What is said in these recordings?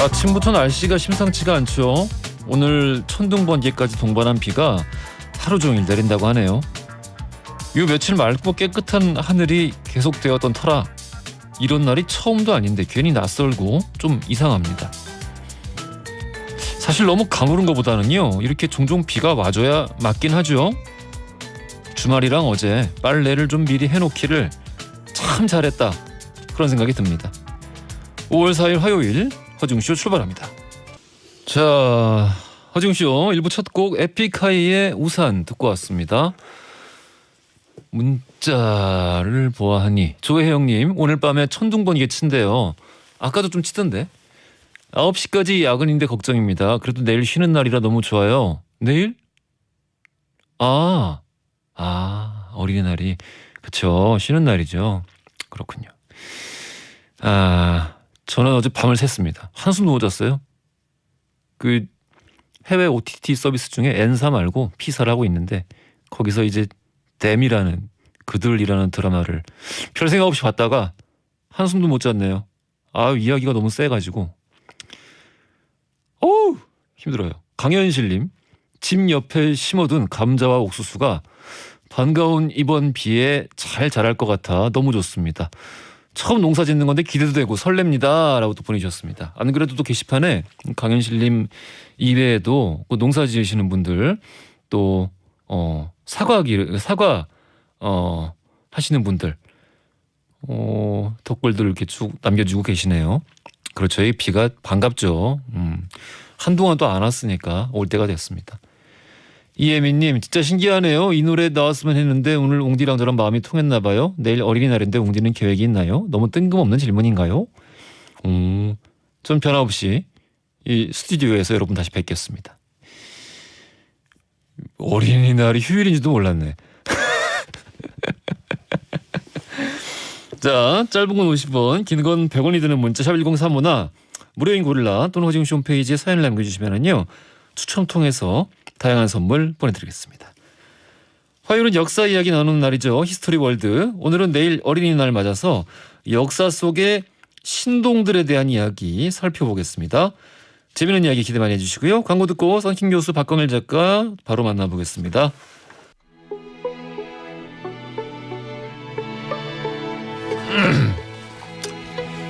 아침부터 날씨가 심상치가 않죠. 오늘 천둥번개까지 동반한 비가 하루 종일 내린다고 하네요. 요 며칠 맑고 깨끗한 하늘이 계속되었던 터라 이런 날이 처음도 아닌데 괜히 낯설고 좀 이상합니다. 사실 너무 가무른 것보다는요, 이렇게 종종 비가 와줘야 맞긴 하죠. 주말이랑 어제 빨래를 좀 미리 해놓기를 참 잘했다, 그런 생각이 듭니다. 5월 4일 화요일 허중쇼 출발합니다. 자, 허중쇼 1부 첫 곡 에픽하이의 우산 듣고 왔습니다. 문자를 보아하니 조혜영님, 오늘 밤에 천둥번개 친대요. 아까도 좀 치던데. 9시까지 야근인데 걱정입니다. 그래도 내일 쉬는 날이라 너무 좋아요. 내일? 어린이날이 그쵸, 쉬는 날이죠. 그렇군요. 저는 어제 밤을 샜습니다. 한숨도 못 잤어요. 그 해외 OTT 서비스 중에 N사 말고 P사를 하고 있는데 거기서 이제 댐이라는, 그들이라는 드라마를 별 생각 없이 봤다가 한숨도 못 잤네요. 이야기가 너무 세가지고 힘들어요. 강현실님, 집 옆에 심어둔 감자와 옥수수가 반가운 이번 비에 잘 자랄 것 같아 너무 좋습니다. 처음 농사 짓는 건데 기대도 되고 설렙니다 라고 또 보내주셨습니다. 안 그래도 또 게시판에 강현실님 이외에도 그 농사 지으시는 분들, 또 사과 하시는 분들 댓글들 이렇게 쭉 남겨주고 계시네요. 그렇죠. 이 비가 반갑죠. 한동안 또 안 왔으니까 올 때가 됐습니다. 이예민님, 진짜 신기하네요. 이 노래 나왔으면 했는데 오늘 옹디랑 저랑 마음이 통했나 봐요. 내일 어린이날인데 옹디는 계획이 있나요? 너무 뜬금없는 질문인가요? 전 변함없이 이 스튜디오에서 여러분 다시 뵙겠습니다. 어린이날이 휴일인지도 몰랐네. 자, 짧은 건 50원, 긴 건 100원이 드는 문자 샵 1035나 무료인 고릴라 또는 허지웅씨 홈페이지에 사연을 남겨주시면은요, 추첨 통해서 다양한 선물 보내드리겠습니다. 화요일은 역사 이야기 나누는 날이죠. 히스토리 월드. 오늘은 내일 어린이날 맞아서 역사 속의 신동들에 대한 이야기 살펴보겠습니다. 재미있는 이야기 기대 많이 해주시고요. 광고 듣고 썬킴 교수, 박광일 작가 바로 만나보겠습니다.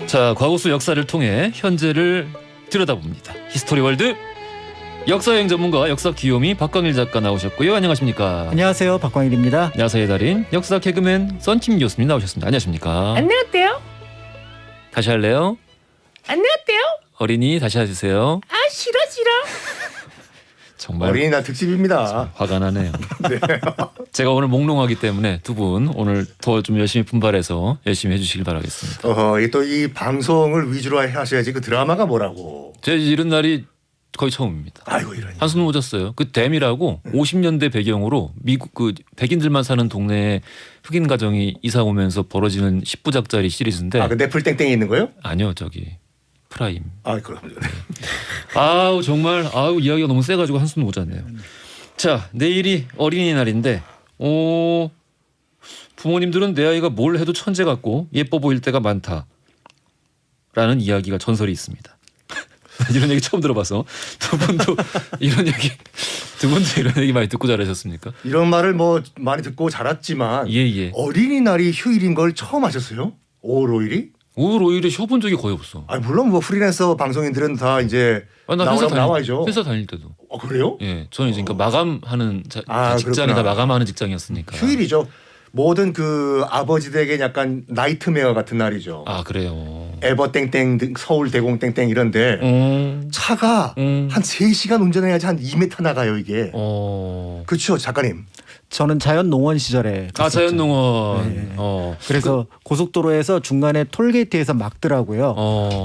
자, 과거 속 역사를 통해 현재를 들여다봅니다. 히스토리 월드. 역사여행 전문가 역사 귀요미 박광일 작가 나오셨고요. 안녕하십니까? 안녕하세요, 박광일입니다. 안녕하세요, 달인 역사 개그맨 썬킴 교수님 나오셨습니다. 안녕하십니까? 안녕하세요. 다시 할래요? 안녕하세요. 어린이 다시 해주세요. 싫어. 정말 어린이날 특집입니다. 화가 나네요. 네. 제가 오늘 몽롱하기 때문에 두 분 오늘 더 좀 열심히 분발해서 열심히 해주시길 바라겠습니다. 또 이 방송을 위주로 하셔야지 그 드라마가 뭐라고. 제 이런 날이 거의 처음입니다. 아이고 이러니. 한숨 못 잤어요. 그 댐이라고 50년대 배경으로 미국 그 백인들만 사는 동네에 흑인 가정이 이사 오면서 벌어지는 10부작짜리 시리즈인데. 그 넷플 땡땡이 있는 거요? 아니요, 저기 프라임. 그럼. 정말 이야기가 너무 세가지고 한숨 못 잤네요. 자, 내일이 어린이날인데 부모님들은 내 아이가 뭘 해도 천재 같고 예뻐 보일 때가 많다라는 이야기가 전설이 있습니다. 이런 얘기 처음 들어봐서 두 분도 이런 얘기 많이 듣고 자라셨습니까? 이런 말을 많이 듣고 자랐지만 예. 어린이날이 휴일인 걸 처음 아셨어요? 5월 5일이? 5월 5일에 쉬어본 적이 거의 없어. 물론 프리랜서 방송인들은 다 이제 나와야죠. 회사 다닐 때도. 그래요? 예, 저는 이제 그러니까 마감하는 직장이 그렇구나. 다 마감하는 직장이었으니까. 휴일이죠. 모든 그 아버지들에게 약간 나이트메어 같은 날이죠. 그래요. 에버 땡땡, 서울 대공 땡땡 이런데 차가 한 3시간 운전해야지 한 2m 나가요 이게. 그렇죠, 작가님. 저는 자연농원 시절에 갔었죠. 자연농원. 네. 그래서 고속도로에서 중간에 톨게이트에서 막더라고요.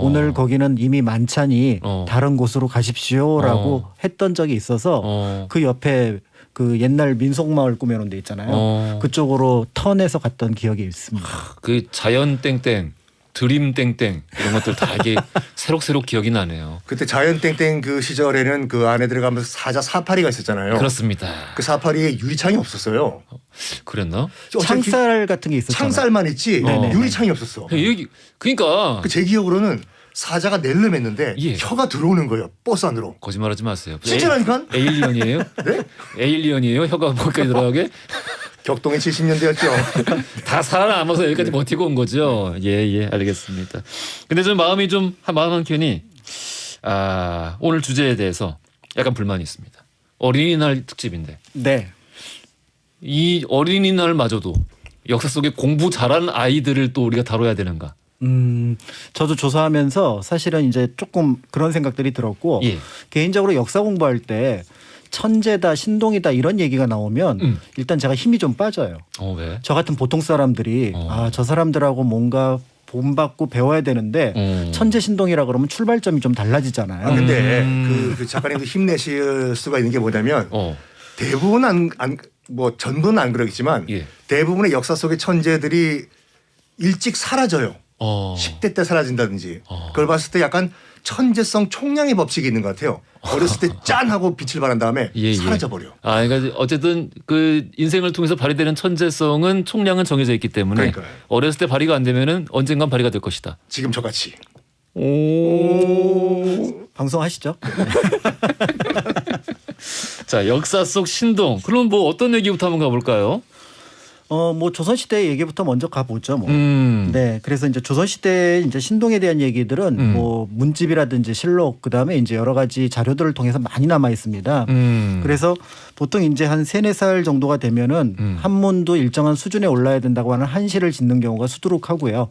오늘 거기는 이미 만차니 다른 곳으로 가십시오라고 했던 적이 있어서 그 옆에 그 옛날 민속마을 꾸며놓은 데 있잖아요. 그쪽으로 턴해서 갔던 기억이 있습니다. 그 자연 땡땡, 드림 땡땡 이런 것들 다 이게 새록새록 기억이 나네요. 그때 자연 땡땡 그 시절에는 그 안에 들어가면서 사자 사파리가 있었잖아요. 그렇습니다. 그 사파리에 유리창이 없었어요. 그랬나? 창살 같은 게 있었잖아요. 창살만 있지 네네. 유리창이 없었어. 그러니까 제 기억으로는 사자가 낼름했는데 예. 혀가 들어오는 거예요. 버스 안으로. 거짓말하지 마세요. 진짜라니까? 에일리언이에요? 네? 에일리언이에요? 혀가 거기까지 들어가게? 격동의 70년대였죠. 다 살아남아서 여기까지 버티고 온 거죠. 예, 알겠습니다. 근데 좀 마음이 마음 한켠이 오늘 주제에 대해서 약간 불만이 있습니다. 어린이날 특집인데 네. 이 어린이날마저도 역사 속에 공부 잘하는 아이들을 또 우리가 다뤄야 되는가? 저도 조사하면서 사실은 이제 조금 그런 생각들이 들었고 예. 개인적으로 역사 공부할 때 천재다 신동이다 이런 얘기가 나오면 일단 제가 힘이 좀 빠져요. 왜? 저 같은 보통 사람들이 저 사람들하고 뭔가 본받고 배워야 되는데 천재 신동이라 그러면 출발점이 좀 달라지잖아요. 근데 그 작가님도 힘내실 수가 있는 게 뭐냐면 대부분 뭐 전부는 안 그러겠지만 예. 대부분의 역사 속의 천재들이 일찍 사라져요. 10대 때 사라진다든지 그걸 봤을 때 약간 천재성 총량의 법칙이 있는 것 같아요. 어렸을 때 짠 하고 빛을 발한 다음에 사라져 버려. 그러니까 어쨌든 그 인생을 통해서 발휘되는 천재성은 총량은 정해져 있기 때문에 그러니까요. 어렸을 때 발휘가 안 되면은 언젠간 발휘가 될 것이다. 지금 저같이. 방송하시죠. 자, 역사 속 신동. 그럼 뭐 어떤 얘기부터 한번 가볼까요? 뭐 조선시대 얘기부터 먼저 가보죠. 뭐. 네. 그래서 이제 조선시대 이제 신동에 대한 얘기들은 뭐 문집이라든지 실록 그다음에 이제 여러 가지 자료들을 통해서 많이 남아 있습니다. 그래서 보통 이제 한 3-4살 정도가 되면은 한문도 일정한 수준에 올라야 된다고 하는 한시를 짓는 경우가 수두룩하고요.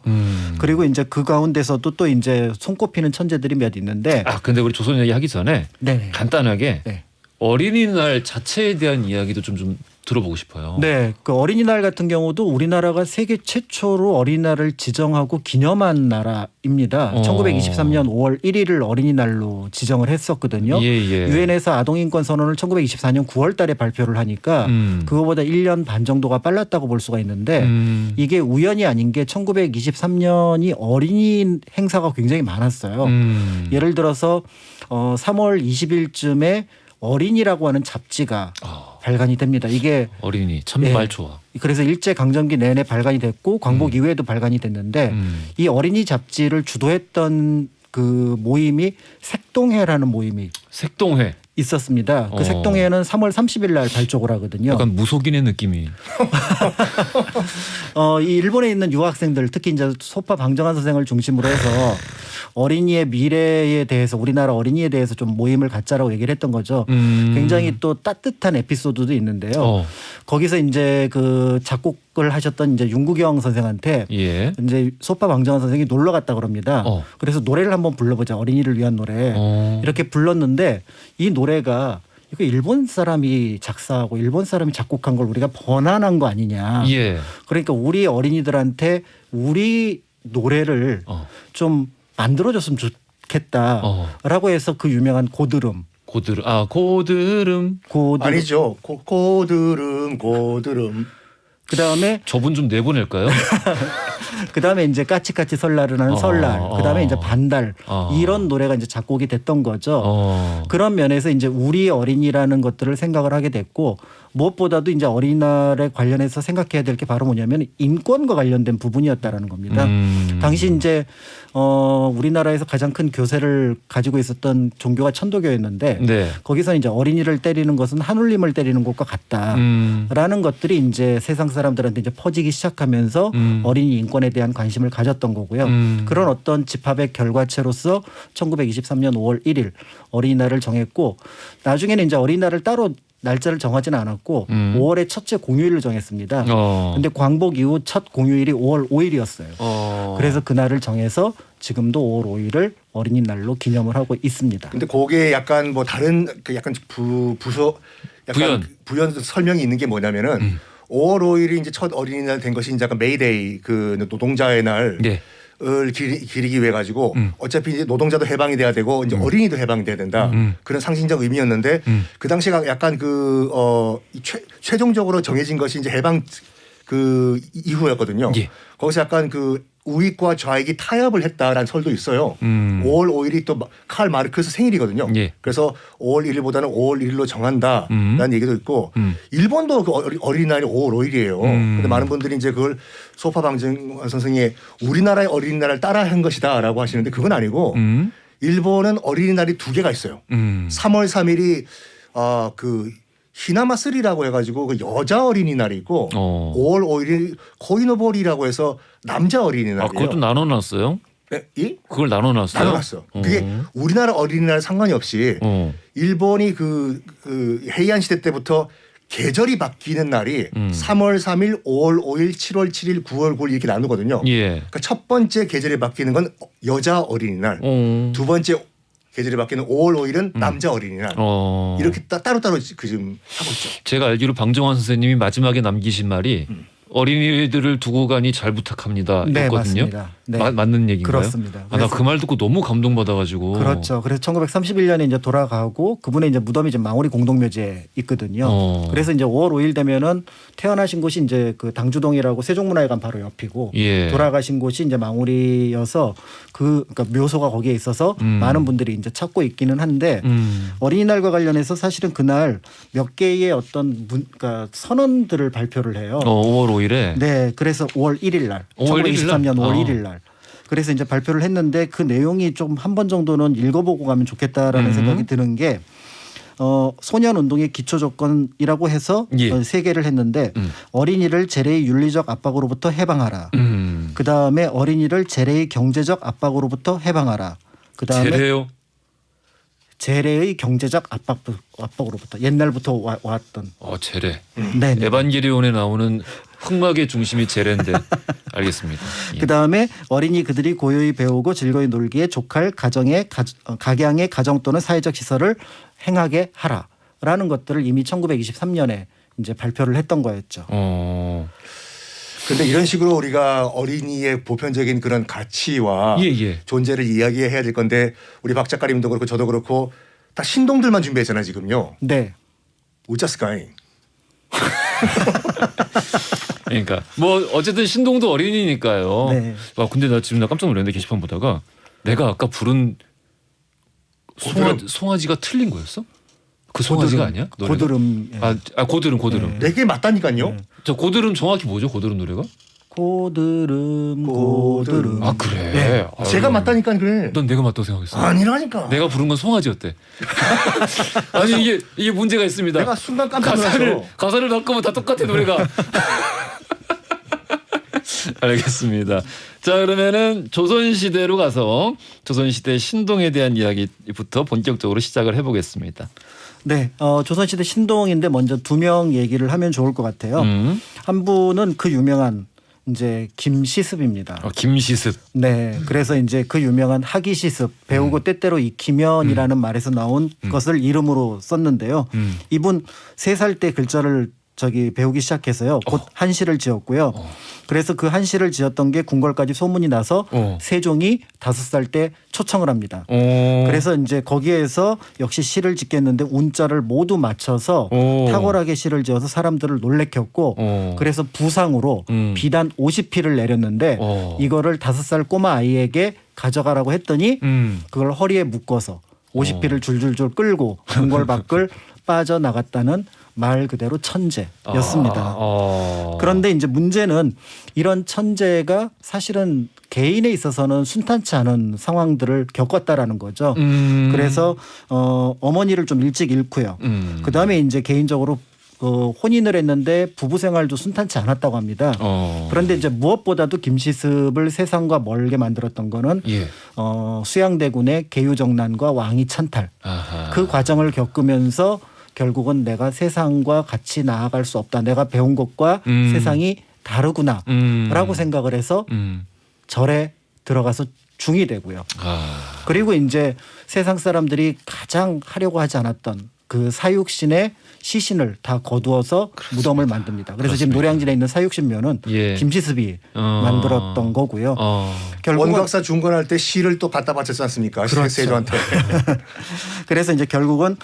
그리고 이제 그 가운데서도 또 이제 손꼽히는 천재들이 몇 있는데 근데 우리 조선 얘기 하기 전에 네. 간단하게 네. 어린이날 자체에 대한 이야기도 좀 들어보고 싶어요. 네, 그 어린이날 같은 경우도 우리나라가 세계 최초로 어린이날을 지정하고 기념한 나라입니다. 1923년 5월 1일을 어린이날로 지정을 했었거든요. 유엔에서 아동인권 선언을 1924년 9월달에 발표를 하니까 그거보다 1년 반 정도가 빨랐다고 볼 수가 있는데 이게 우연이 아닌 게 1923년이 어린이 행사가 굉장히 많았어요. 예를 들어서 3월 20일쯤에 어린이라고 하는 잡지가 발간이 됩니다. 이게 어린이 참 말 좋아. 그래서 일제 강점기 내내 발간이 됐고 광복 이후에도 발간이 됐는데 이 어린이 잡지를 주도했던 그 모임이 색동회라는 모임이 색동회 있었습니다. 그 색동회는 3월 30일 날 발족을 하거든요. 약간 무속인의 느낌이. 이 일본에 있는 유학생들 특히 이제 소파 방정환 선생을 중심으로 해서 어린이의 미래에 대해서 우리나라 어린이에 대해서 좀 모임을 갖자라고 얘기를 했던 거죠. 굉장히 또 따뜻한 에피소드도 있는데요. 거기서 이제 그 작곡을 하셨던 이제 윤구경 선생한테 이제 소파 방정환 선생이 놀러 갔다 그럽니다. 그래서 노래를 한번 불러보자 어린이를 위한 노래 이렇게 불렀는데 이 노래가 이거 일본 사람이 작사하고 일본 사람이 작곡한 걸 우리가 번안한 거 아니냐. 그러니까 우리 어린이들한테 우리 노래를 좀 만들어줬으면 좋겠다라고 해서 그 유명한 고드름. 고드름. 아니죠. 고드름. 그다음에 저분 좀 내보낼까요? 그다음에 이제 까치까치 설날은 하는 설날. 그다음에 이제 반달. 이런 노래가 이제 작곡이 됐던 거죠. 그런 면에서 이제 우리 어린이라는 것들을 생각을 하게 됐고 무엇보다도 이제 어린이날에 관련해서 생각해야 될 게 바로 뭐냐면 인권과 관련된 부분이었다라는 겁니다. 당시 이제 우리나라에서 가장 큰 교세를 가지고 있었던 종교가 천도교였는데 거기서 이제 어린이를 때리는 것은 하눌림을 때리는 것과 같다라는 것들이 이제 세상 사람들한테 이제 퍼지기 시작하면서 어린이 인권에 대한 관심을 가졌던 거고요. 그런 어떤 집합의 결과체로서 1923년 5월 1일 어린이날을 정했고 나중에는 이제 어린이날을 따로 날짜를 정하지는 않았고 5월의 첫째 공휴일을 정했습니다. 그런데 광복 이후 첫 공휴일이 5월 5일이었어요. 그래서 그날을 정해서 지금도 5월 5일을 어린이날로 기념을 하고 있습니다. 근데 거기에 약간 뭐 다른 그 약간 부연 설명이 있는 게 뭐냐면은 5월 5일이 이제 첫 어린이날 된 것이 이제 약간 메이데이 그 노동자의 날. 을 기리기 위해 가지고 어차피 이제 노동자도 해방이 돼야 되고 이제 어린이도 해방이 돼야 된다 그런 상징적 의미였는데 그 당시가 약간 최종적으로 정해진 것이 이제 해방 그 이후였거든요. 거기서 약간 그 우익과 좌익이 타협을 했다라는 설도 있어요. 5월 5일이 또 칼 마르크스 생일이거든요. 예. 그래서 5월 1일보다는 5월 1일로 정한다라는 얘기도 있고 일본도 그 어린이날이 5월 5일이에요. 근데 많은 분들이 이제 그걸 소파방증 선생이 우리나라의 어린이날을 따라한 것이다라고 하시는데 그건 아니고 일본은 어린이날이 두 개가 있어요. 3월 3일이 그 히나마쓰리라고 해가지고 그 여자 어린이날이 있고 5월 5일이 코이노보리라고 해서 남자 어린이날이에요. 그것도 나눠놨어요? 예? 그걸 나눠놨어요? 나눠놨어. 그게 우리나라 어린이날 상관이 없이 일본이 그 헤이안 시대 때부터 계절이 바뀌는 날이 3월 3일, 5월 5일, 7월 7일, 9월 9일 이렇게 나누거든요. 예. 그러니까 첫 번째 계절이 바뀌는 건 여자 어린이날, 두 번째 계절이 바뀌는 5월 5일은 남자 어린이날 이렇게 따로따로 지금 하고 있죠. 제가 알기로 방정환 선생님이 마지막에 남기신 말이 어린이들을 두고 가니 잘 부탁합니다. 네, 였거든요. 맞습니다. 네. 맞는 얘기인가요? 그렇습니다. 나 그 말 듣고 너무 감동받아가지고. 그렇죠. 그래서 1931년에 이제 돌아가고 그분의 이제 무덤이 이제 망우리 공동묘지에 있거든요. 그래서 이제 5월 5일 되면은 태어나신 곳이 이제 그 당주동이라고 세종문화회관 바로 옆이고 예. 돌아가신 곳이 이제 망우리여서 그러니까 묘소가 거기에 있어서 많은 분들이 이제 찾고 있기는 한데 어린이날과 관련해서 사실은 그날 몇 개의 어떤 그러니까 선언들을 발표를 해요. 5월 5일에. 네, 그래서 5월 1일 날, 1923년 5월 1일 날. 그래서 이제 발표를 했는데 그 내용이 좀 한 번 정도는 읽어보고 가면 좋겠다라는 생각이 드는 게 소년 운동의 기초 조건이라고 해서 예. 세 개를 했는데 어린이를 재래의 윤리적 압박으로부터 해방하라. 그 다음에 어린이를 재래의 경제적 압박으로부터 해방하라. 그 다음에 재래요? 재래의 경제적 압박으로부터 옛날부터 왔던. 재래. 네. 에반게리온에 나오는 흑막의 중심이 재래인데 알겠습니다. 예. 그 다음에 어린이 그들이 고요히 배우고 즐거이 놀기에 족할 각양의 가정 또는 사회적 시설을 행하게 하라라는 것들을 이미 1923년에 이제 발표를 했던 거였죠. 그런데 이런 식으로 우리가 어린이의 보편적인 그런 가치와 존재를 이야기해야 될 건데 우리 박 작가님도 그렇고 저도 그렇고 다 신동들만 준비했잖아요 지금요. 네. 우짜스카이. 그러니까 뭐 어쨌든 신동도 어린이니까요. 네. 근데 나 지금 깜짝 놀랐는데 게시판 보다가 내가 아까 부른 송아지가 틀린 거였어? 그 송아지가 아니야? 노래가? 고드름. 예. 고드름. 네 개 맞다니까요. 네. 저 고드름 정확히 뭐죠? 고드름 노래가? 고드름. 그래. 네. 제가 맞다니까 그래. 넌 내가 맞다고 생각했어. 아니라니까. 내가 부른 건 송아지였대. 아니 이게 문제가 있습니다. 내가 순간 깜짝 놀랐어. 가사를 바꾸면 다 똑같아 노래가. 알겠습니다. 자 그러면은 조선시대로 가서 조선시대 신동에 대한 이야기부터 본격적으로 시작을 해보겠습니다. 네, 조선시대 신동인데 먼저 두 명 얘기를 하면 좋을 것 같아요. 한 분은 그 유명한 이제 김시습입니다. 김시습. 네, 그래서 이제 그 유명한 학이시습 배우고 때때로 익히면이라는 말에서 나온 것을 이름으로 썼는데요. 이분 3살 때 글자를 배우기 시작해서요. 곧 한시를 지었고요. 그래서 그 한시를 지었던 게 궁궐까지 소문이 나서 세종이 5살 때 초청을 합니다. 그래서 이제 거기에서 역시 시를 짓겠는데 운자를 모두 맞춰서 탁월하게 시를 지어서 사람들을 놀래켰고 그래서 부상으로 비단 50피를 내렸는데 이거를 5살 꼬마 아이에게 가져가라고 했더니 그걸 허리에 묶어서 50피를 줄줄줄 끌고 궁궐 밖을 빠져나갔다는 말 그대로 천재였습니다. 그런데 이제 문제는 이런 천재가 사실은 개인에 있어서는 순탄치 않은 상황들을 겪었다라는 거죠. 그래서 어머니를 좀 일찍 잃고요. 그다음에 이제 개인적으로 혼인을 했는데 부부 생활도 순탄치 않았다고 합니다. 그런데 이제 무엇보다도 김시습을 세상과 멀게 만들었던 거는 수양대군의 계유정난과 왕위 찬탈 그 과정을 겪으면서 결국은 내가 세상과 같이 나아갈 수 없다. 내가 배운 것과 세상이 다르구나라고 생각을 해서 절에 들어가서 중이 되고요. 그리고 이제 세상 사람들이 가장 하려고 하지 않았던 그 사육신의 시신을 다 거두어서 무덤을 만듭니다. 그래서 지금 노량진에 있는 사육신묘는 김시습이 만들었던 거고요. 결국은 원각사 중건할 때 시를 또 갖다 바쳤지 않습니까? 그렇죠. 세조한테. 그래서 이제 결국은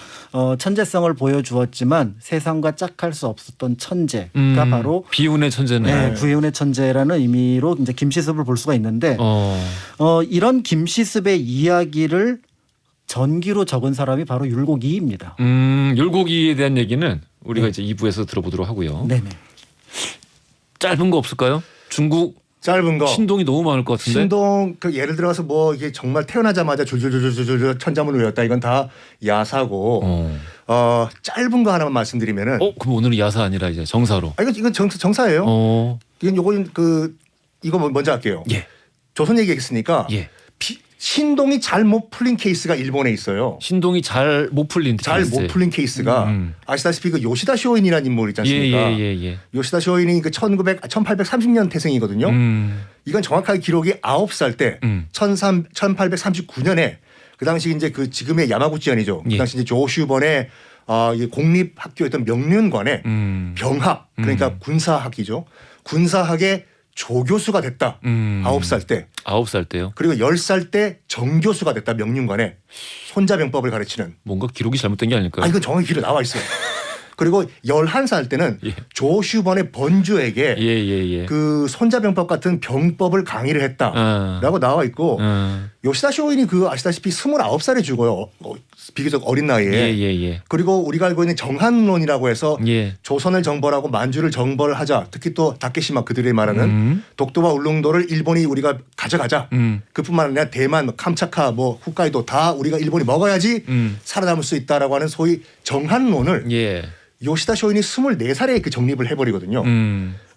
천재성을 보여주었지만 세상과 짝할 수 없었던 천재가 바로 비운의 천재네. 네, 비운의 천재라는 의미로 이제 김시습을 볼 수가 있는데 이런 김시습의 이야기를 전기로 적은 사람이 바로 율곡이입니다. 율곡이에 대한 얘기는 우리가 이제 2부에서 들어보도록 하고요. 네네. 짧은 거 없을까요? 중국 짧은 거. 신동이 너무 많을 것 같은데. 신동 그 예를 들어서 뭐 이게 정말 태어나자마자 줄줄줄줄줄 천자문을 외웠다. 이건 다 야사고. 짧은 거 하나만 말씀드리면은. 그럼 오늘은 야사 아니라 이제 정사로. 이건 정사예요. 이건 요거는 이거 먼저 할게요. 예. 조선 얘기했으니까. 예. 신동이 잘 못 풀린 케이스가 일본에 있어요. 신동이 잘 못 풀린 케이스가 아시다시피 그 요시다 쇼인이라는 인물 있지 않습니까? 예. 요시다 쇼인이 그 1830년 태생이거든요. 이건 정확하게 기록이 9살 때 1839년에 그 당시 이제 그 지금의 야마구치현이죠. 그 당시 이제 조슈번의 공립학교였던 명륜관에 병학 그러니까 군사학이죠. 군사학의 조교수가 됐다. 9살 때. 9살 때요? 그리고 10살 때 정교수가 됐다. 명륜관에. 손자병법을 가르치는. 뭔가 기록이 잘못된 게 아닐까요? 이건 정확히 기록에 나와 있어요. 그리고 11살 때는 조슈번의 번주에게 그 손자병법 같은 병법을 강의를 했다라고 나와 있고 요시다 쇼인이 아시다시피 29살에 죽어요. 비교적 어린 나이에. 그리고 우리가 알고 있는 정한론이라고 해서 조선을 정벌하고 만주를 정벌하자. 특히 또 다케시마 그들이 말하는 독도와 울릉도를 일본이 우리가 가져가자. 그뿐만 아니라 대만, 캄차카, 홋카이도 다 우리가 일본이 먹어야지 살아남을 수 있다라고 하는 소위 정한론을 요시다 쇼인이 24살에 그 정립을 해버리거든요.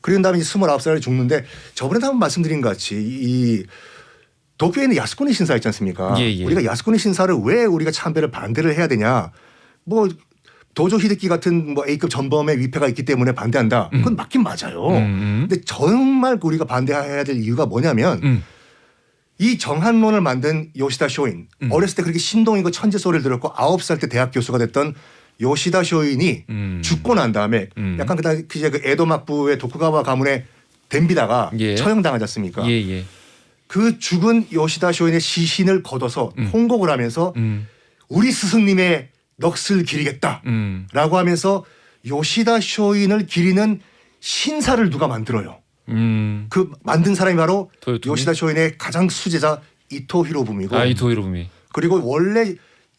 그런 다음에 이제 29살에 죽는데 저번에도 한번 말씀드린 것 같이 이 도쿄에 있는 야스쿠니 신사 있지 않습니까? 우리가 야스쿠니 신사를 왜 우리가 참배를 반대를 해야 되냐. 도조 히데키 같은 A급 전범의 위패가 있기 때문에 반대한다. 그건 맞긴 맞아요. 근데 정말 우리가 반대해야 될 이유가 뭐냐면 이 정한론을 만든 요시다 쇼인 어렸을 때 그렇게 신동이고 천재 소리를 들었고 9살 때 대학 교수가 됐던 요시다 쇼인이 죽고 난 다음에 약간 그 에도 막부의 도쿠가와 가문에 댐비다가 처형당하지 않습니까? 그 죽은 요시다 쇼인의 시신을 걷어서 통곡을 하면서 우리 스승님의 넋을 기리겠다라고 하면서 요시다 쇼인을 기리는 신사를 누가 만들어요. 그 만든 사람이 바로 토요토미? 요시다 쇼인의 가장 수제자 이토 히로부미고. 이토 히로부미. 그리고 원래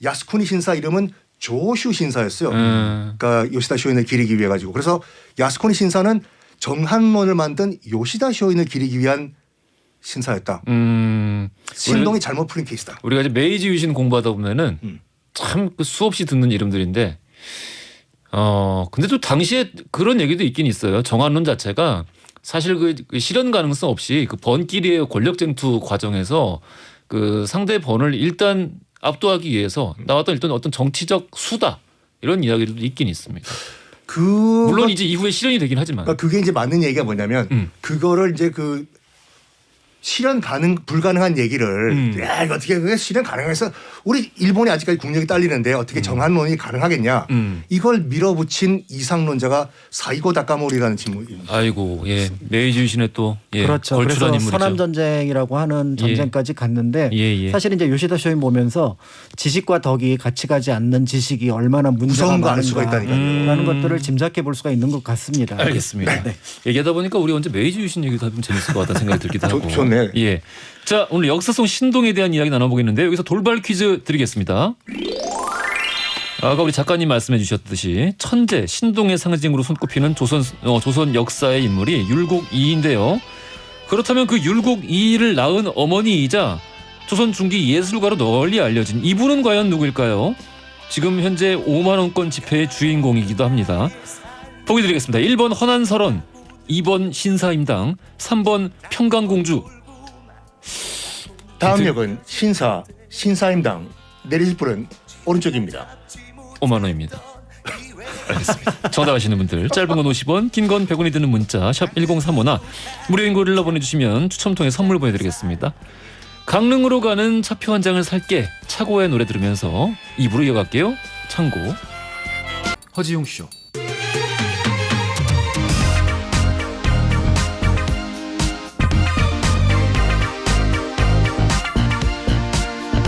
야스쿠니 신사 이름은 조슈 신사였어요. 그러니까 요시다 쇼인을 기리기 위해 가지고. 그래서 야스쿠니 신사는 정한론을 만든 요시다 쇼인을 기리기 위한 신사였다. 신동이 잘못 풀린 케이스다. 우리가 이제 메이지 유신 공부하다 보면은 참 수없이 듣는 이름들인데 근데 또 당시에 그런 얘기도 있긴 있어요. 정한론 자체가 사실 그 실현 가능성 없이 그 번끼리의 권력 쟁투 과정에서 그 상대 번을 일단 압도하기 위해서 나왔던 일단 어떤 정치적 수다 이런 이야기들도 있긴 있습니다. 물론 이제 이후에 실현이 되긴 하지만. 그러니까 그게 이제 맞는 얘기가 뭐냐면 그거를 이제 실현 불가능한 얘기를 야 이거 어떻게 그게 실현 가능해서 우리 일본이 아직까지 국력이 딸리는데 어떻게 정한론이 가능하겠냐 이걸 밀어붙인 이상론자가 사이고 다카모리라는 인물입니다. 아이고 메이지 유신의 또 그렇죠. 걸출한 그래서 인물이죠. 선암전쟁이라고 하는 전쟁까지 갔는데 사실 이제 요시다 쇼인 보면서 지식과 덕이 같이 가지 않는 지식이 얼마나 문제가 많은가라는 것들을 짐작해 볼 수가 있는 것 같습니다. 알겠습니다. 얘기하다 보니까 우리 언제 메이지 유신 얘기도 하면 재밌을 것 같다는 생각이 들기도 하고. 좋네. 자, 오늘 역사성 신동에 대한 이야기 나눠보겠는데 여기서 돌발 퀴즈 드리겠습니다. 아까 우리 작가님 말씀해 주셨듯이 천재 신동의 상징으로 손꼽히는 조선 역사의 인물이 율곡이인데요. 그렇다면 그 율곡이를 낳은 어머니이자 조선 중기 예술가로 널리 알려진 이분은 과연 누구일까요? 지금 현재 5만 원권 지폐의 주인공이기도 합니다. 보기 드리겠습니다. 1번 허난설원, 2번 신사임당, 3번 평강공주. 다음 역은 신사임당 내리실 분은 오른쪽입니다. 5만 원입니다. 알겠습니다. 정답 아시는 분들 짧은 건 50원, 긴 건 100원이 드는 문자 샵 1035나 무료인 글로 보내주시면 추첨 통해 선물 보내드리겠습니다. 강릉으로 가는 차표 한 장을 살게 차고의 노래 들으면서 2부로 이어갈게요. 창고. 허지웅 쇼.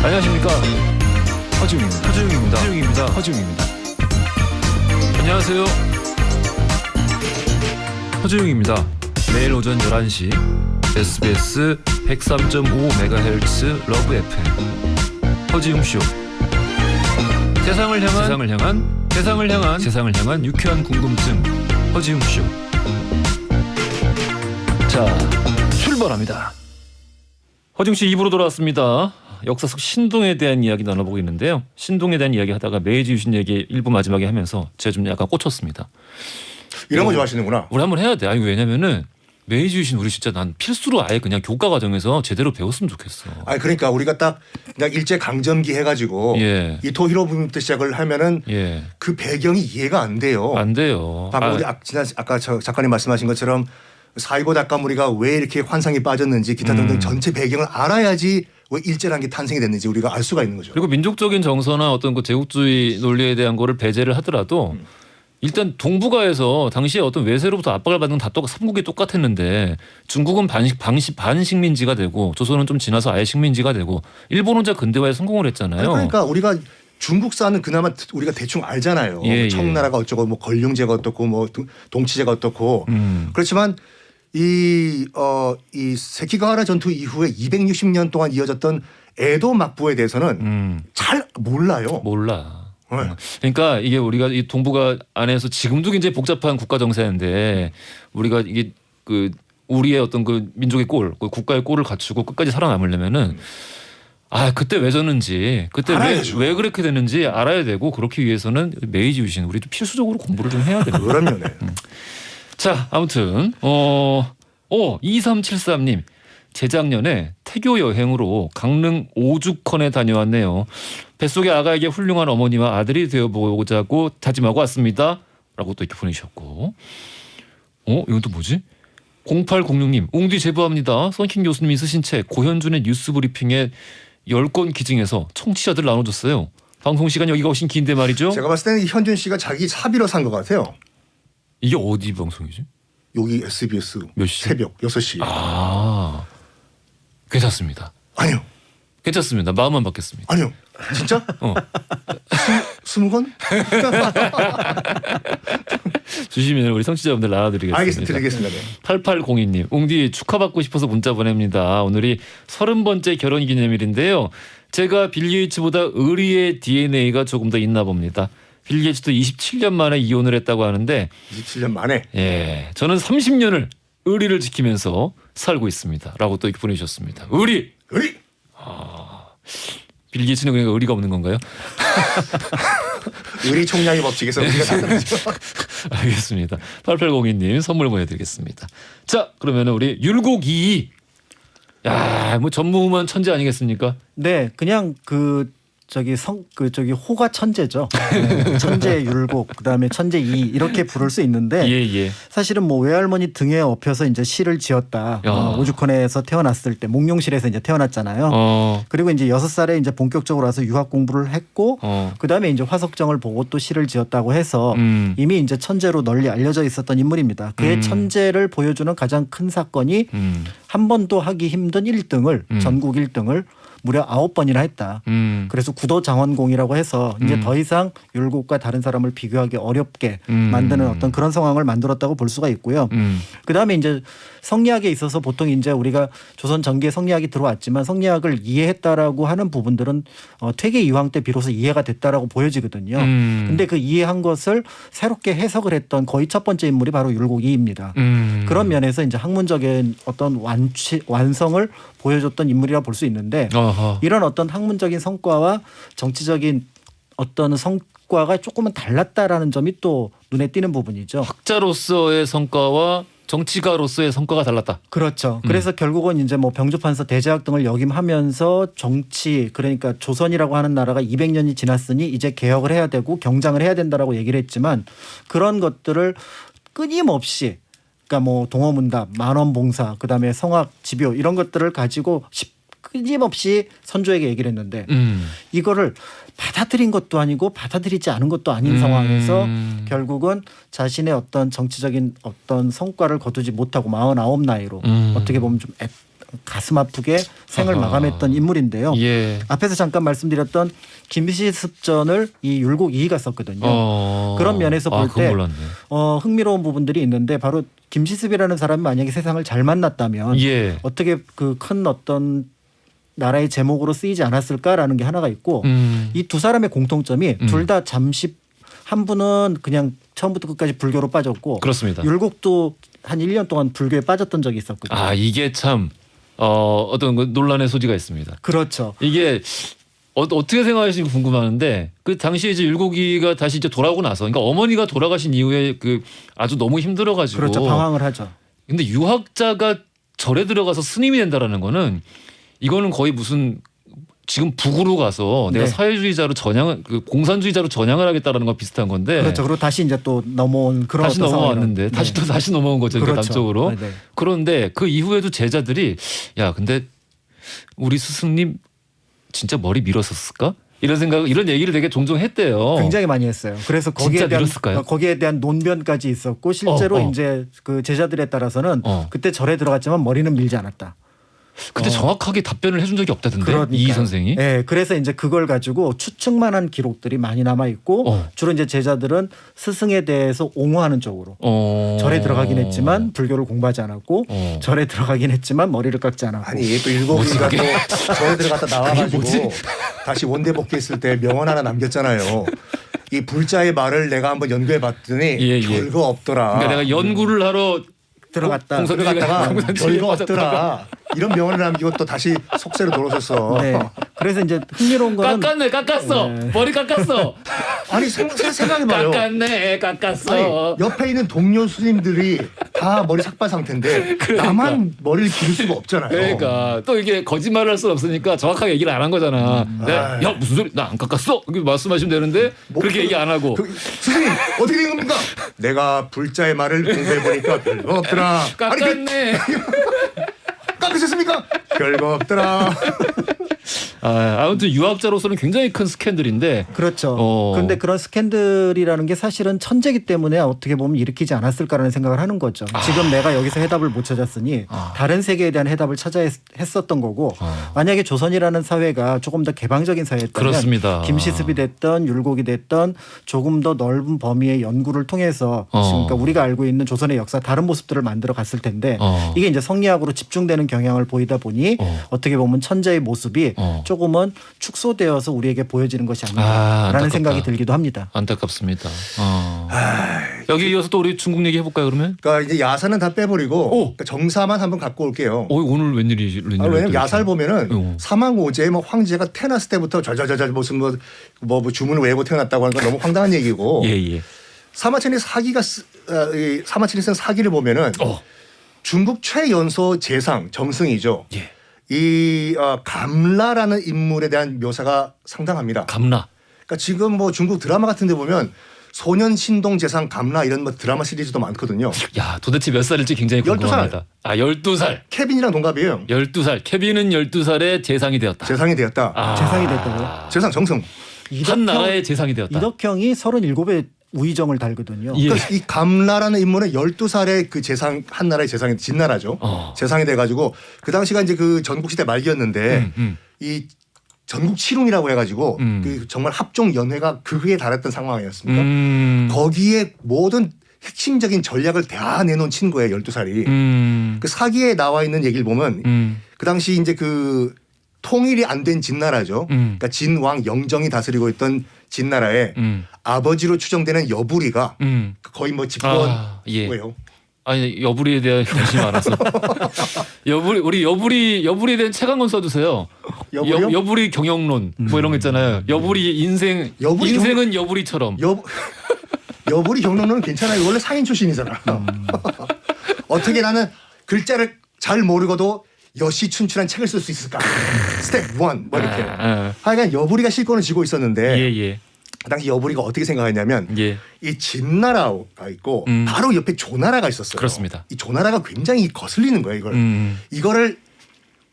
안녕하십니까. 허지웅입니다. 안녕하세요. 허지웅입니다. 매일 오전 11시 SBS 103.5MHz 러브 FM 허지웅 쇼. 세상을 향한 유쾌한 궁금증 허지웅 쇼. 자, 출발합니다. 허지웅 씨 2부로 돌아왔습니다. 역사 속 신동에 대한 이야기 나눠보고 있는데요. 신동에 대한 이야기 하다가 메이지 유신 얘기 1부 마지막에 하면서 제가 좀 약간 꽂혔습니다. 이런 거 좋아하시는구나. 우리 한번 해야 돼. 아니 왜냐면은 메이지 유신 우리 진짜 난 필수로 아예 그냥 교과 과정에서 제대로 배웠으면 좋겠어. 아니 그러니까 우리가 딱 그냥 일제 강점기 해가지고 예. 이토 히로부미부터 시작을 하면은 예. 그 배경이 이해가 안 돼요. 안 돼요. 방금 우리 아까 저 작가님 말씀하신 것처럼 4.19 작가무리가 왜 이렇게 환상이 빠졌는지 기타 등등 전체 배경을 알아야지 왜 일제라는 게 탄생이 됐는지 우리가 알 수가 있는 거죠. 그리고 민족적인 정서나 어떤 그 제국주의 논리에 대한 거를 배제를 하더라도 일단 동북아에서 당시에 어떤 외세로부터 압박을 받는 다 삼국이 똑같았는데 중국은 반식민지가 되고 조선은 좀 지나서 아예 식민지가 되고 일본은 자 근대화에 성공을 했잖아요. 그러니까 우리가 중국사는 그나마 우리가 대충 알잖아요. 예. 청나라가 어쩌고 뭐 걸륭제가 어떻고 뭐 동치제가 어떻고 그렇지만 이 세키가와라 전투 이후에 260년 동안 이어졌던 에도 막부에 대해서는 잘 몰라요. 몰라. 네. 그러니까 이게 우리가 이 동북아 안에서 지금도 굉장히 복잡한 국가 정세인데 우리가 이게 그 우리의 어떤 그 민족의 꼴, 그 국가의 꼴을 갖추고 끝까지 살아남으려면은 그때 왜 졌는지 그때 왜 그렇게 됐는지 알아야 되고 그렇기 위해서는 메이지 유신 우리도 필수적으로 공부를 좀 해야 돼요. 그럼요. 네. 자, 아무튼 2373님 재작년에 태교 여행으로 강릉 오죽헌에 다녀왔네요. 뱃속의 아가에게 훌륭한 어머니와 아들이 되어보자고 다짐하고 왔습니다. 라고 또 이렇게 보내주셨고 이건 또 뭐지? 0806님 웅디 제보합니다. 썬킹 교수님이 쓰신 책 고현준의 뉴스 브리핑에 10권 기증해서 청취자들 나눠줬어요. 방송 시간 여기가 훨씬 긴데 말이죠. 제가 봤을 때는 현준 씨가 자기 사비로 산 것 같아요. 이게 어디 방송이지? 여기 SBS 몇 시? 새벽 6시. 괜찮습니다. 아니요. 괜찮습니다. 마음만 받겠습니다. 아니요. 진짜? 20권? 주시면 우리 청취자분들 나눠드리겠습니다. 알겠습니다. 드리겠습니다. 네. 8802님 웅디 축하받고 싶어서 문자 보냅니다. 오늘이 30번째 결혼기념일인데요. 제가 빌 게이츠보다 의리의 DNA가 조금 더 있나 봅니다. 빌 게이츠도 27년 만에 이혼을 했다고 하는데 27년 만에? 예, 저는 30년을 의리를 지키면서 살고 있습니다. 라고 또 이렇게 보내주셨습니다. 의리! 빌 게이츠는 그러니까 의리가 없는 건가요? 의리 총량의 법칙에서 우리가 살아남죠. 알겠습니다. 8802님 선물 보내드리겠습니다. 자, 그러면 우리 율곡이 뭐 전무후무한 천재 아니겠습니까? 네, 그냥 호가 천재죠. 네, 천재 율곡, 그다음에 천재 이 이렇게 부를 수 있는데 예. 사실은 뭐 외할머니 등에 업혀서 이제 시를 지었다. 오죽헌에서 태어났을 때 몽룡실에서 이제 태어났잖아요. 그리고 이제 6살에 이제 본격적으로 와서 유학 공부를 했고 그다음에 이제 화석정을 보고 또 시를 지었다고 해서 이미 이제 천재로 널리 알려져 있었던 인물입니다. 그의 천재를 보여주는 가장 큰 사건이 한 번도 하기 힘든 1등을 전국 1등을 무려 9번이나 했다. 그래서 구도장원공이라고 해서 이제 더 이상 율곡과 다른 사람을 비교하기 어렵게 만드는 어떤 그런 상황을 만들었다고 볼 수가 있고요. 그다음에 이제 성리학에 있어서 보통 이제 우리가 조선 전기에 성리학이 들어왔지만 성리학을 이해했다라고 하는 부분들은 퇴계 이황 때 비로소 이해가 됐다라고 보여지거든요. 근데 그 이해한 것을 새롭게 해석을 했던 거의 첫 번째 인물이 바로 율곡이입니다. 그런 면에서 이제 학문적인 어떤 완성을 보여줬던 인물이라 볼 수 있는데 이런 어떤 학문적인 성과와 정치적인 어떤 성과가 조금은 달랐다라는 점이 또 눈에 띄는 부분이죠. 학자로서의 성과와 정치가로서의 성과가 달랐다. 그렇죠. 그래서 결국은 이제 뭐 병조판서 대제학 등을 역임하면서 정치 그러니까 조선이라고 하는 나라가 200년이 지났으니 이제 개혁을 해야 되고 경장을 해야 된다라고 얘기를 했지만 그런 것들을 끊임없이 그러니까 뭐 동어문답, 만원봉사, 그다음에 성악, 집요 이런 것들을 가지고 끊임없이 선조에게 얘기를 했는데 이거를 받아들인 것도 아니고 받아들이지 않은 것도 아닌 상황에서 결국은 자신의 어떤 정치적인 어떤 성과를 거두지 못하고 49 나이로 어떻게 보면 좀 가슴 아프게 생을 마감했던 인물인데요. 예. 앞에서 잠깐 말씀드렸던 김시습전을 이 율곡 이이가 썼거든요. 그런 면에서 볼 때 흥미로운 부분들이 있는데 바로 김시습이라는 사람이 만약에 세상을 잘 만났다면 예. 어떻게 그 큰 어떤 나라의 제목으로 쓰이지 않았을까라는 게 하나가 있고 이 두 사람의 공통점이 둘 다 잠시 한 분은 그냥 처음부터 끝까지 불교로 빠졌고 그렇습니다. 율곡도 한 1년 동안 불교에 빠졌던 적이 있었거든요. 아 이게 참 어떤 논란의 소지가 있습니다. 그렇죠. 이게 어떻게 생각하시는지 궁금하는데 그 당시에 이제 율곡이가 다시 이제 돌아오고 나서 그러니까 어머니가 돌아가신 이후에 그 아주 너무 힘들어가지고 그렇죠. 방황을 하죠. 근데 유학자가 절에 들어가서 스님이 된다라는 거는 이거는 거의 무슨 지금 북으로 가서 내가 네. 사회주의자로 전향 그 공산주의자로 전향을 하겠다라는 거 비슷한 건데 그렇죠. 그리고 다시 이제 또 넘어온 그런 다시 어떤 넘어왔는데 상황이라. 다시 넘어온 거죠. 그러니까 그렇죠. 남쪽으로. 네, 네. 그런데 그 이후에도 제자들이 야 근데 우리 스승님 진짜 머리 밀었었을까? 이런 얘기를 되게 종종 했대요. 굉장히 많이 했어요. 그래서 진짜 밀었을까요? 거기에 대한 논변까지 있었고 실제로 이제 그 제자들에 따라서는 그때 절에 들어갔지만 머리는 밀지 않았다. 근데 정확하게 답변을 해준 적이 없다던데 그러니까요. 이 선생이. 네, 그래서 이제 그걸 가지고 추측만한 기록들이 많이 남아 있고 주로 이제 제자들은 스승에 대해서 옹호하는 쪽으로 절에 들어가긴 했지만 불교를 공부하지 않았고 절에 들어가긴 했지만 머리를 깎지 않았고. 아니 또 율곡이가 또 절에 들어갔다 나와가지고 다시 원대 복귀했을 때 명언 하나 남겼잖아요. 이 불자의 말을 내가 한번 연구해봤더니 별거 없더라. 그러니까 내가 연구를 하러 들어갔다가 별거 없더라. 이런 명언을 남기고 또 다시 속세로 돌아섰어. 네. 그래서 이제 흥미로운 거는 깎았어. 네. 머리 깎았어. 아니 생각해봐요. 깎았어. 아니, 옆에 있는 동료 스님들이 다 머리 삭발 상태인데 나만 머리를 기를 수가 없잖아요. 그러니까 또 이게 거짓말을 할 수 없으니까 정확하게 얘기를 안 한 거잖아. 야 무슨 소리? 나 안 깎았어. 이렇게 말씀하시면 되는데 그렇게 얘기 안 하고. 스님 어떻게 된 겁니까? 내가 불자의 말을 공부해 보니까 별거 없더라. 깎았네. 깎으셨습니까? 별거 없더라. 아무튼 유학자로서는 굉장히 큰 스캔들인데. 그렇죠. 그런데 그런 스캔들이라는 게 사실은 천재기 때문에 어떻게 보면 일으키지 않았을까라는 생각을 하는 거죠. 지금 내가 여기서 해답을 못 찾았으니 다른 세계에 대한 해답을 찾아야 했었던 거고 만약에 조선이라는 사회가 조금 더 개방적인 사회였다면 그렇습니다. 김시습이 됐던 율곡이 됐던 조금 더 넓은 범위의 연구를 통해서 그러니까 우리가 알고 있는 조선의 역사 다른 모습들을 만들어 갔을 텐데 이게 이제 성리학으로 집중되는 경향을 보이다 보니 어떻게 보면 천재의 모습이 조금은 축소되어서 우리에게 보여지는 것이 아닌가라는 생각이 들기도 합니다. 안타깝습니다. 여기 이어서 또 우리 중국 얘기 해볼까요 그러면? 그러니까 이제 야사는 다 빼버리고 그러니까 정사만 한번 갖고 올게요. 오늘 웬일이? 왜냐면 야사를 보면은 사망오제 뭐 황제가 태어났을 때부터 절절절절 무슨 뭐 주문을 외우고 태어났다고 하는 건 너무 황당한 얘기고. 예. 사마천이 사마천이 쓴 사기를 보면은 중국 최연소 재상 정승이죠. 예. 이 감라라는 인물에 대한 묘사가 상당합니다. 감라. 그러니까 지금 뭐 중국 드라마 같은 데 보면 소년 신동 재상 감라 이런 뭐 드라마 시리즈도 많거든요. 야 도대체 몇 살일지 굉장히 궁금합니다. 12살. 케빈이랑 동갑이에요. 12살. 케빈은 12살에 재상이 되었다. 재상이 되었다. 재상이 됐다고요? 재상 정승. 한 나라의 재상이 되었다. 이덕형이 37의 우의정을 달거든요. 예. 그러니까 이 감라라는 인물은 12살에 그 재상 한 나라의 재상이 진나라죠. 재상이 돼가지고 그 당시가 이제 그 전국시대 말기였는데 이 전국칠웅이라고 해가지고 그 정말 합종 연회가 극에 달했던 상황이었습니다. 거기에 모든 핵심적인 전략을 다 내놓은 친구예요. 12살이. 그 사기에 나와 있는 얘기를 보면 그 당시 이제 그 통일이 안 된 진나라죠. 그러니까 진왕 영정이 다스리고 있던 진나라에 아버지로 추정되는 여부리가 거의 뭐 집권이에요. 아니 여부리에 대한 관심이 많아서 우리 여부리에 대한 책 한 권 써주세요. 여부리 경영론 뭐 이런 거 있잖아요. 여부리 인생은 여부리처럼. 여부리 경론론은 괜찮아요. 원래 상인 출신이잖아. 어떻게 나는 글자를 잘 모르고도 여시춘출한 책을 쓸 수 있을까? 스텝 1 뭐 이렇게. 하여간 여부리가 실권을 쥐고 있었는데 그 당시 여부리가 어떻게 생각했냐면 이 진나라가 있고 바로 옆에 조나라가 있었어요. 그렇습니다. 이 조나라가 굉장히 거슬리는 거예요. 이거를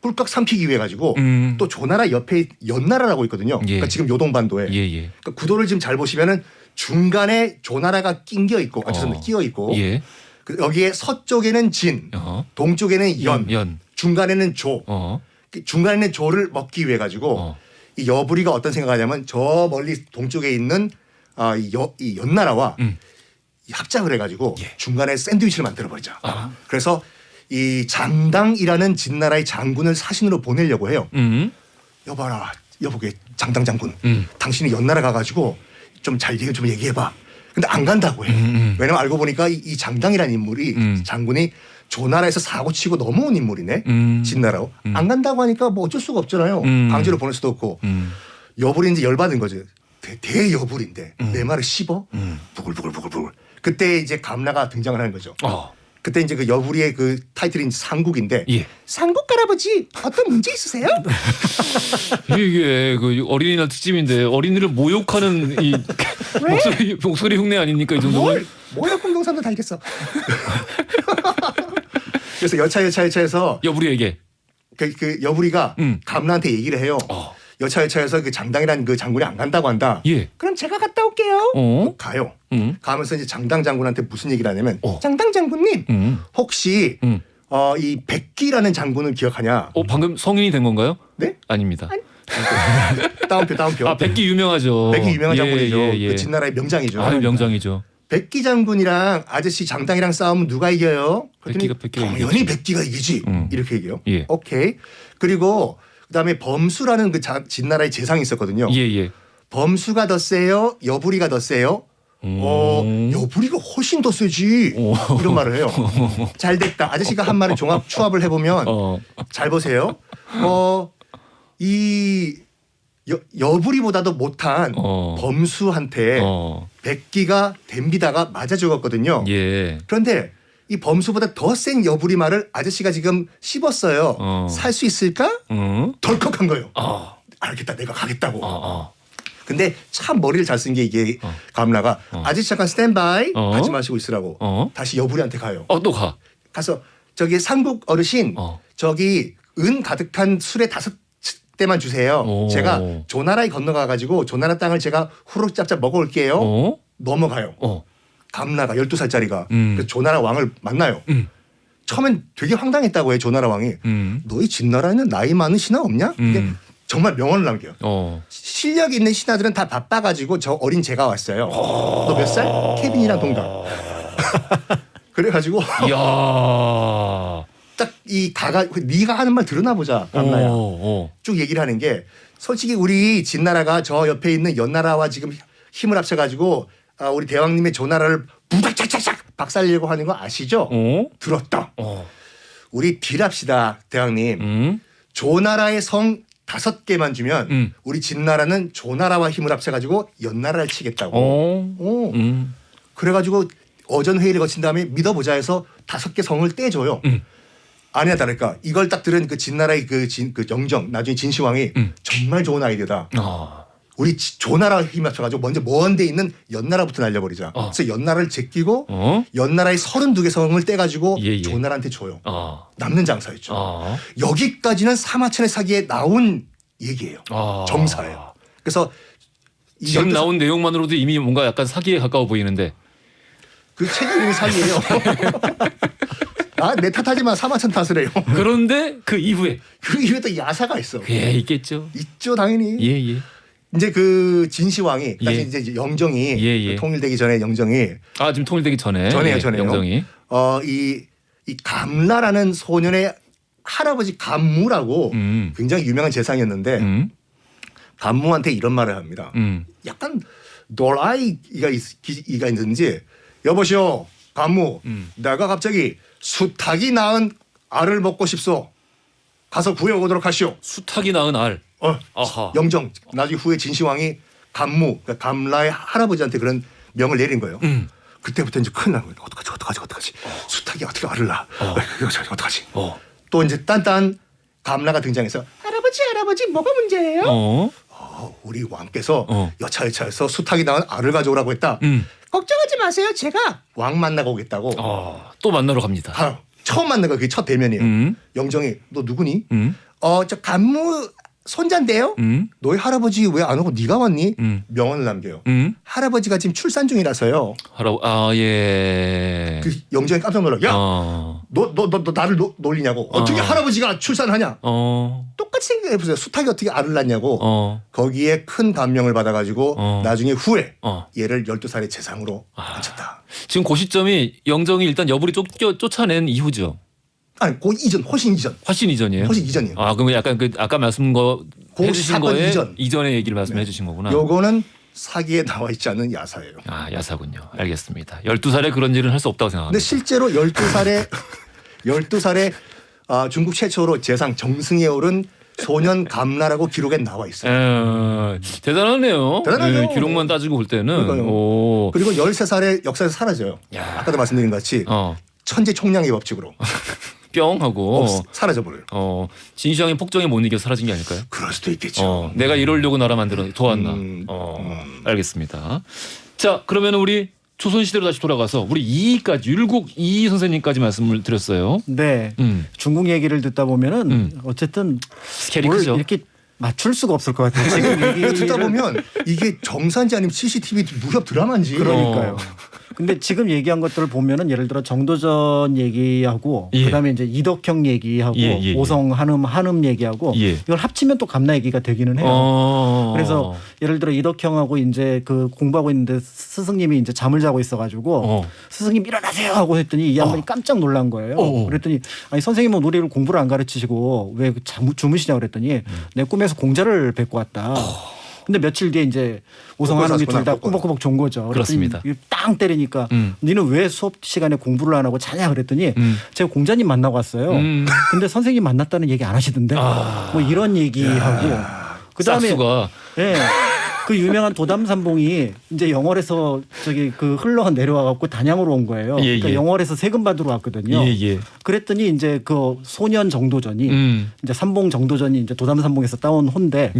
꿀꺽 삼키기 위해 가지고 또 조나라 옆에 연나라라고 있거든요. 예. 그러니까 지금 요동반도에. 예. 그러니까 구도를 지금 잘 보시면은 중간에 조나라가 낑겨 있고, 죄송합니다. 끼어 있고, 예. 여기에 서쪽에는 진, 동쪽에는 연, 중간에는 조. 중간에는 조를 먹기 위해 가지고 이 여부리가 어떤 생각하냐면 저 멀리 동쪽에 있는 이 연나라와 이 합작을 해가지고 중간에 샌드위치를 만들어 버리자. 그래서 이 장당이라는 진나라의 장군을 사신으로 보내려고 해요. 여봐라, 여보게 장당 장군, 당신이 연나라 가가지고 좀 잘 좀 얘기해봐. 근데 안 간다고 해요. 왜냐면 알고 보니까 이 장당이라는 인물이 장군이 조나라에서 사고치고 넘어온 인물이네. 진나라로. 안 간다고 하니까 뭐 어쩔 수가 없잖아요. 강제로 보낼 수도 없고. 여불이 이제 열받은 거죠. 대여불인데 내 말을 씹어? 부글부글. 그때 이제 감나가 등장을 하는 거죠. 그때 이제 그 여불이의 그 타이틀인 상국인데 상국 할아버지 어떤 문제 있으세요? 이게 그 어린이날 특집인데 어린이를 모욕하는 이 목소리 흉내 아닙니까 이 정도면? 모욕 공동선도 다 이겼어. 그래서 여차여차해서 여부리에게 그 여부리가 감나한테 얘기를 해요. 여차여차해서 그 장당이라는 그 장군이 안 간다고 한다. 그럼 제가 갔다 올게요. 가요. 가면서 이제 장당 장군한테 무슨 얘기를 하냐면 장당 장군님 혹시 이 백기라는 장군을 기억하냐? 방금 성인이 된 건가요? 네? 아닙니다. 따옴표. 백기 유명하죠. 백기 유명한 장군이죠. 그 진나라의 명장이죠. 명장이죠. 백기 장군이랑 아저씨 장당이랑 싸우면 누가 이겨요? 백기가 당연히 백기가 이기지. 이렇게 얘기해요. 예. 오케이. 그리고 그다음에 범수라는 그 진나라의 재상이 있었거든요. 범수가 더 세요? 여부리가 더 세요? 여부리가 훨씬 더 세지. 이런 말을 해요. 잘 됐다. 아저씨가 한 말을 추합을 해보면 잘 보세요. 이 여부리보다도 못한 범수한테 백기가 덤비다가 맞아 죽었거든요. 그런데 이 범수보다 더 센 여부리 말을 아저씨가 지금 씹었어요. 살 수 있을까? 덜컥한 거예요. 알겠다, 내가 가겠다고. 근데 참 머리를 잘 쓴 게 이게 감나가 아저씨 잠깐 스탠바이 하지 마시고 있으라고 다시 여부리한테 가요. 또 가. 가서 저기 상국 어르신 저기 은 가득한 술에 5대만 주세요. 제가 조나라에 건너가 가지고 조나라 땅을 제가 후루룩짭짭 먹어올게요. 넘어가요. 감나가 12살짜리가 그 조나라 왕을 만나요. 처음엔 되게 황당했다고 해요. 조나라 왕이. 너희 진나라에는 나이 많은 신하 없냐? 근데 정말 명언을 남겨요. 실력 있는 신하들은 다 바빠가지고 저 어린 제가 왔어요. 너 몇 살? 케빈이랑 동갑. 그래가지고 딱 이 네가 하는 말 들으나 보자. 감나야. 쭉 얘기를 하는 게 솔직히 우리 진나라가 저 옆에 있는 연나라와 지금 힘을 합쳐가지고 우리 대왕님의 조나라를 부닥착착착 박살내려고 하는 거 아시죠? 들었다. 우리 딜합시다 대왕님. 조나라의 성 5개만 주면 우리 진나라는 조나라와 힘을 합쳐가지고 연나라를 치겠다고. 그래가지고 어전 회의를 거친 다음에 믿어보자 해서 5개 성을 떼줘요. 아니나 다를까 이걸 딱 들은 그 진나라의 그 영정 나중에 진시황이 정말 좋은 아이디어다. 우리 조나라 힘 합쳐가지고 먼저 먼 데 있는 연나라부터 날려버리자. 그래서 연나라를 제끼고 연나라의 32개 성을 떼가지고 조나라한테 줘요. 남는 장사였죠. 여기까지는 사마천의 사기에 나온 얘기예요. 정사예요. 그래서 지금 나온 내용만으로도 이미 뭔가 약간 사기에 가까워 보이는데 그 책 이름이 사기예요. 내 탓하지 마. 사마천 탓을 해요. 그런데 그 이후에 또 야사가 있어. 있겠죠. 있죠 당연히. 이제 그 진시황이 다시 이제 영정이 통일되기 전에 영정이 지금 통일되기 전에요. 영정이 이 감라라는 소년의 할아버지 감무라고 굉장히 유명한 재상이었는데 감무한테 이런 말을 합니다. 약간 놀아이가 있는지 여보시오 감무 내가 갑자기 수탉이 낳은 알을 먹고 싶소. 가서 구해오도록 하시오. 수탉이 낳은 알. 아하. 영정 나중에 후에 진시황이 감무 그러니까 감라의 할아버지한테 그런 명을 내린 거예요. 그때부터 이제 큰일 난 거예요. 어떡하지? 수탉이 어떻게 알을 낳아? 어떡하지? 또 이제 딴딴 감라가 등장해서 할아버지 뭐가 문제예요? 우리 왕께서 여차여차해서 수탉이 낳은 알을 가져오라고 했다. 걱정하지 마세요. 제가 왕 만나고 오겠다고. 또 만나러 갑니다. 처음 만난 거 그게 첫 대면이에요. 영정이 너 누구니? 저 간무 손자인데요. 너희 할아버지 왜 안 오고 네가 왔니? 명언을 남겨요. 할아버지가 지금 출산 중이라서요. 예. 그 영정이 깜짝 놀라. 야, 너 나를 놀리냐고? 어떻게 할아버지가 출산하냐? 똑같이 생각해보세요. 수탉이 어떻게 알을 낳냐고. 거기에 큰 감명을 받아가지고 나중에 후에 얘를 12살의 재상으로 앉혔다. 지금 그 시점이 영정이 일단 여부리 쫓아낸 이후죠. 아니, 그 이전, 훨씬 이전. 훨씬 이전이에요. 훨씬 이전이에요. 아, 그러면 약간 그 아까 말씀 그 해주신 사건 거에 이전. 이전의 얘기를 말씀해 주신 거구나. 요거는 사기에 나와 있지 않은 야사예요. 아, 야사군요. 알겠습니다. 12살에 그런 일은 할 수 없다고 생각합니다. 근데 실제로 12살에 중국 최초로 재상 정승에 오른 소년 감나라고 기록에 나와 있어요. 대단하네요. 대단하죠. 네, 기록만 따지고 볼 때는. 그러니까요. 오. 그리고 13살에 역사에서 사라져요. 야. 아까도 말씀드린 것 같이 천재 총량의 법칙으로 뿅 하고 사라져버려요. 진시황의 폭정에 못 이겨 사라진 게 아닐까요? 그럴 수도 있겠죠. 내가 이러려고 나라 만들어 도왔나. 알겠습니다. 자, 그러면 우리 조선시대로 다시 돌아가서 우리 이이까지 율곡 이이 선생님까지 말씀을 드렸어요. 네. 중국 얘기를 듣다 보면은 어쨌든 스케일이 뭘 크죠. 이렇게 맞출 수가 없을 것 같아요. 지금 얘기를 듣다 보면 이게 정사인지 아니면 CCTV 무협 드라마인지. 그러니까요. 근데 지금 얘기한 것들을 보면은 예를 들어 정도전 얘기하고 그다음에 이제 이덕형 얘기하고 오성 한음 얘기하고 이걸 합치면 또 감나 얘기가 되기는 해요. 그래서 예를 들어 이덕형하고 이제 그 공부하고 있는데 스승님이 이제 잠을 자고 있어가지고 스승님 일어나세요 하고 했더니 이 양반이 깜짝 놀란 거예요. 그랬더니 아니 선생님은 우리를 공부를 안 가르치시고 왜 주무시냐고 그랬더니 내 꿈에서 공자를 뵙고 왔다. 근데 며칠 뒤에 이제 오성 한음이 둘 다 꾸벅꾸벅 존 거죠. 그렇습니다. 땅 때리니까 니는 왜 수업 시간에 공부를 안 하고 자냐 그랬더니 제가 공자님 만나고 왔어요. 근데 선생님 만났다는 얘기 안 하시던데 뭐 이런 얘기하고 그다음에 예. 그 유명한 도담산봉이 이제 영월에서 저기 그 흘러 내려와 갖고 단양으로 온 거예요. 그러니까 영월에서 세금 받으러 왔거든요. 그랬더니 이제 그 소년 정도전이 이제 삼봉 정도전이 이제 도담산봉에서 따온 혼데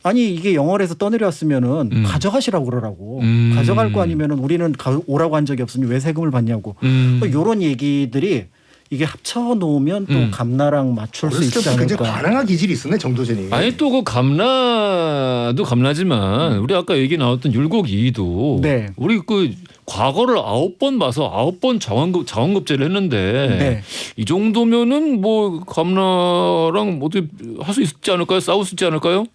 아니 이게 영월에서 떠내려왔으면은 가져가시라고 그러라고 가져갈 거 아니면은 우리는 오라고 한 적이 없으니 왜 세금을 받냐고 이런 얘기들이 이게 합쳐 놓으면 또 감나랑 맞출 수 있지 않을까. 굉장히 반항한 기질이 있었네 정도전이. 아니 또 그 감나도 감나지만 우리 아까 얘기 나왔던 율곡 이이도 우리 그 과거를 9번 봐서 9번 자원급제를 했는데 이 정도면은 뭐 감나랑 어떻게 할 수 있지 않을까요? 싸울 수 있지 않을까요?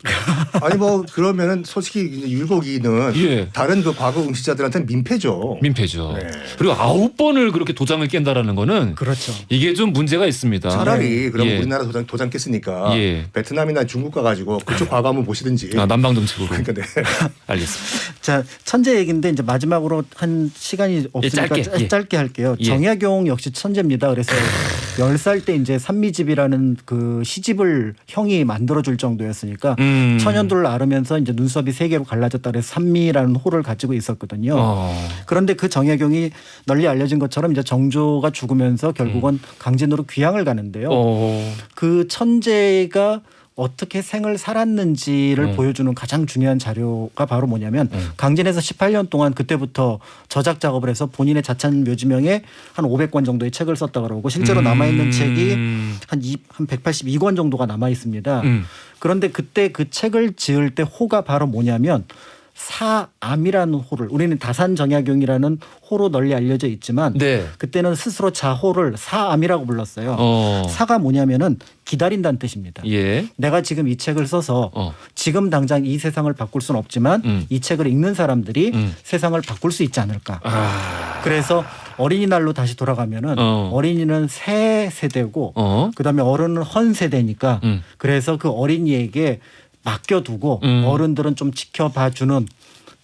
아니 뭐 그러면은 솔직히 이제 율곡이는 다른 그 과거 응시자들한테는 민폐죠. 민폐죠. 그리고 9번을 그렇게 도장을 깬다라는 거는 그렇죠. 이게 좀 문제가 있습니다. 차라리 그럼 우리나라 도장 깼으니까 베트남이나 중국 가가지고 그쪽 과거 한번 보시든지. 남방 정책으로. 그러니까 알겠습니다. 자 천재 얘기인데 이제 마지막으로 한 시간이 없으니까 짧게 할게요. 정약용 역시 천재입니다. 그래서 10살 때 이제 산미집이라는 그 시집을 형이 만들어줄 정도였으니까 천연두를 앓으면서 이제 눈썹이 3개로 갈라졌다 그래서 산미라는 호를 가지고 있었거든요. 그런데 그 정약용이 널리 알려진 것처럼 이제 정조가 죽으면서 결국은 강진으로 귀향을 가는데요. 그 천재가 어떻게 생을 살았는지를 보여주는 가장 중요한 자료가 바로 뭐냐면 강진에서 18년 동안 그때부터 저작 작업을 해서 본인의 자찬 묘지명에 한 500권 정도의 책을 썼다 그러고 실제로 남아있는 책이 한 182권 정도가 남아 있습니다. 그런데 그때 그 책을 지을 때 호가 바로 뭐냐면 사암이라는 호를 우리는 다산정약용이라는 호로 널리 알려져 있지만 그때는 스스로 자호를 사암이라고 불렀어요. 사가 뭐냐면은 기다린다는 뜻입니다. 내가 지금 이 책을 써서 지금 당장 이 세상을 바꿀 수는 없지만 이 책을 읽는 사람들이 세상을 바꿀 수 있지 않을까. 그래서 어린이날로 다시 돌아가면은 어린이는 새 세대고 그다음에 어른은 헌 세대니까 그래서 그 어린이에게 맡겨두고 어른들은 좀 지켜봐주는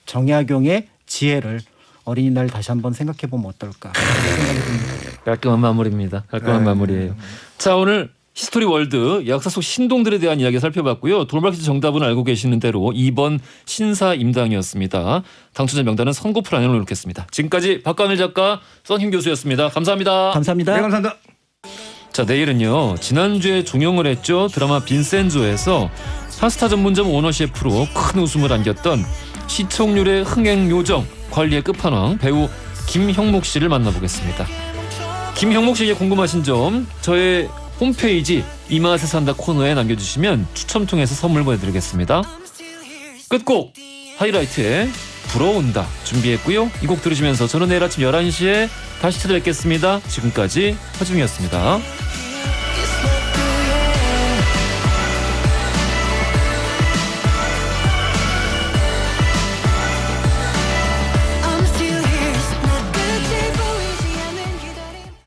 정약용의 지혜를 어린이날 다시 한번 생각해보면 어떨까 생각이 듭니다. 깔끔한 마무리입니다. 깔끔한 마무리예요. 자, 오늘 히스토리 월드 역사 속 신동들에 대한 이야기 살펴봤고요. 돌발퀴즈 정답은 알고 계시는 대로 2번 신사임당이었습니다. 당첨자 명단은 선고 프라이널로 놓겠습니다. 지금까지 박광일 작가, 썬힘 교수였습니다. 감사합니다. 감사합니다. 네, 감사합니다. 자, 내일은요. 지난주에 종영을 했죠. 드라마 빈센조에서 파스타 전문점 오너 셰프로 큰 웃음을 안겼던 시청률의 흥행 요정, 관리의 끝판왕 배우 김형목 씨를 만나보겠습니다. 김형목 씨에게 궁금하신 점 저의 홈페이지 이 맛에 산다 코너에 남겨주시면 추첨 통해서 선물 보내드리겠습니다. 끝곡 하이라이트의 불어온다 준비했고요. 이 곡 들으시면서 저는 내일 아침 11시에 다시 찾아뵙겠습니다. 지금까지 허지웅이었습니다.